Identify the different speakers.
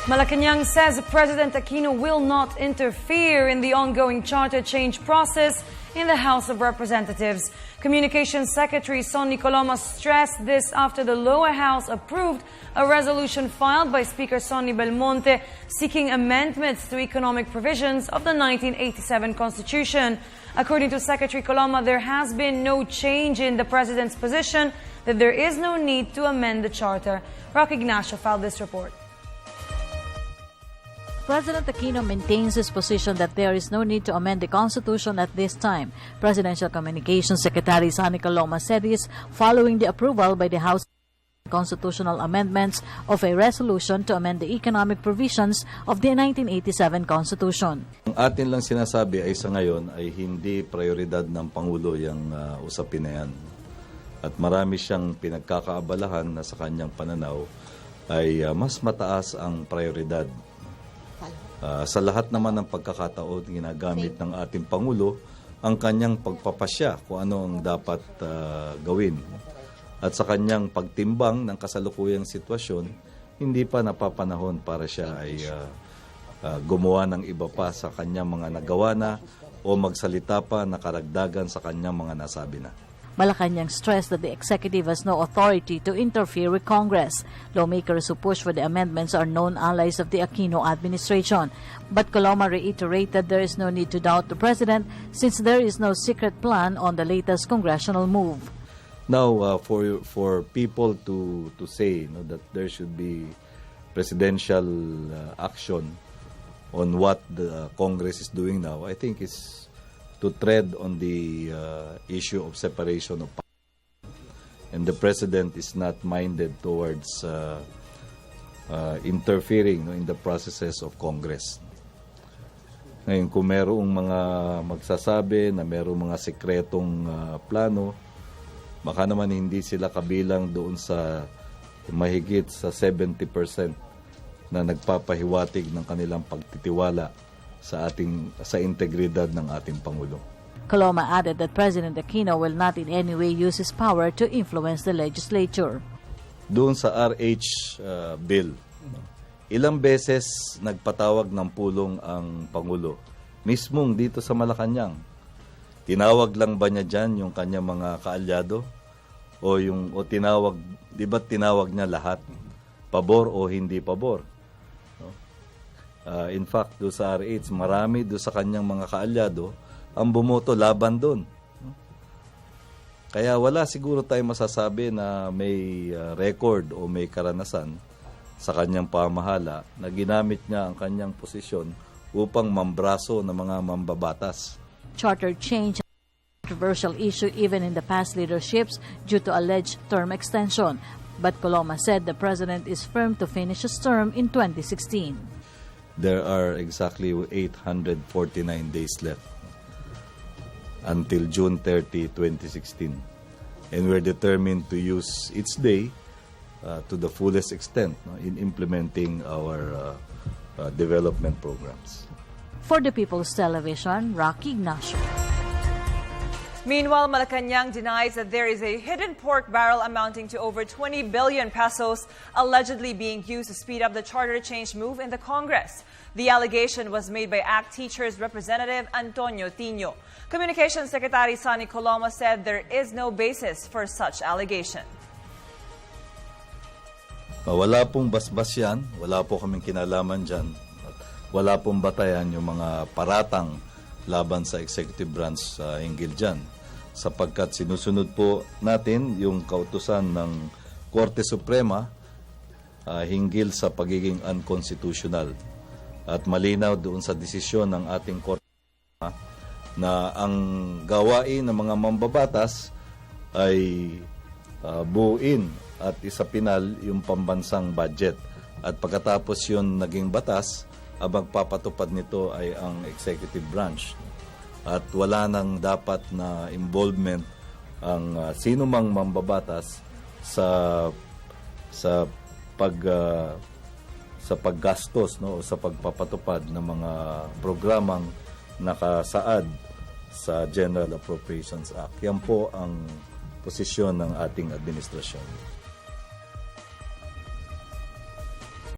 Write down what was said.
Speaker 1: Malacanang says President Aquino will not interfere in the ongoing charter change process in the House of Representatives. Communications Secretary Sonny Coloma stressed this after the lower house approved a resolution filed by Speaker Sonny Belmonte seeking amendments to economic provisions of the 1987 Constitution. According to Secretary Coloma, there has been no change in the President's position that there is no need to amend the charter. Roque Ignacio filed this report.
Speaker 2: President Aquino maintains his position that there is no need to amend the Constitution at this time. Presidential Communications Secretary Sonny Coloma said this following the approval by the House constitutional amendments of a resolution to amend the economic provisions of the 1987 Constitution.
Speaker 3: Ang atin lang sinasabi ay sa ngayon ay hindi prioridad ng Pangulo yung usapin na yan. At marami siyang pinagkakaabalahan na sa kanyang pananaw ay mas mataas ang prioridad. Sa lahat naman ng pagkakataon, ginagamit ng ating Pangulo ang kanyang pagpapasya kung ano ang dapat gawin. At sa kanyang pagtimbang ng kasalukuyang sitwasyon, hindi pa napapanahon para siya ay gumawa ng iba pa sa kanyang mga nagawa na o magsalita pa na karagdagan sa kanyang mga nasabi na.
Speaker 2: Malacanang stressed that the executive has no authority to interfere with Congress. Lawmakers who push for the amendments are known allies of the Aquino administration. But Coloma reiterated there is no need to doubt the president since there is no secret plan on the latest congressional move.
Speaker 3: Now, for people to say that there should be presidential action on what the Congress is doing now, I think is to tread on the issue of separation of powers. And the President is not minded towards interfering in the processes of Congress. Ngayon, kung merong mga magsasabi na merong mga sekretong plano, baka naman hindi sila kabilang doon sa mahigit sa 70% na nagpapahiwatig ng kanilang pagtitiwala sa integridad ng ating Pangulo.
Speaker 2: Coloma added that President Aquino will not in any way use his power to influence the legislature.
Speaker 3: Doon sa RH bill, ilang beses nagpatawag ng pulong ang Pangulo, mismong dito sa Malacanang. Tinawag lang ba niya dyan yung kanyang mga kaalyado? O tinawag, di ba tinawag niya lahat? Pabor o hindi pabor? In fact, doon sa RH, marami doon sa kanyang mga kaalyado ang bumoto laban doon. Kaya wala siguro tayo masasabi na may record o may karanasan sa kanyang pamahala na ginamit niya ang kanyang posisyon upang mambraso ng mga mambabatas.
Speaker 2: Charter change controversial issue even in the past leaderships due to alleged term extension. But Coloma said the president is firm to finish his term in 2016.
Speaker 3: There are exactly 849 days left until June 30, 2016. And we're determined to use each day to the fullest extent in implementing our development programs.
Speaker 2: For the People's Television, Roque Ignacio.
Speaker 4: Meanwhile, Malacanang denies that there is a hidden pork barrel amounting to over 20 billion pesos allegedly being used to speed up the charter change move in the Congress. The allegation was made by ACT Teachers Representative Antonio Tino. Communications Secretary Sonny Coloma said there is no basis for such allegation.
Speaker 3: Wala pong basbas yan, wala po kaming kinalaman dyan. Wala pong batayan yung mga paratang laban sa executive branch hinggil dyan. Sapagkat sinusunod po natin yung kautusan ng Korte Suprema hinggil sa pagiging unconstitutional. At malinaw doon sa desisyon ng ating Korte na ang gawain ng mga mambabatas ay buuin at isapinal yung pambansang budget. At pagkatapos yun naging batas, ang magpapatupad nito ay ang executive branch. At wala nang dapat na involvement ang sino mang mambabatas sa paggastos o sa pagpapatupad ng mga programang nakasaad sa General Appropriations Act. Yan po ang posisyon ng ating administrasyon.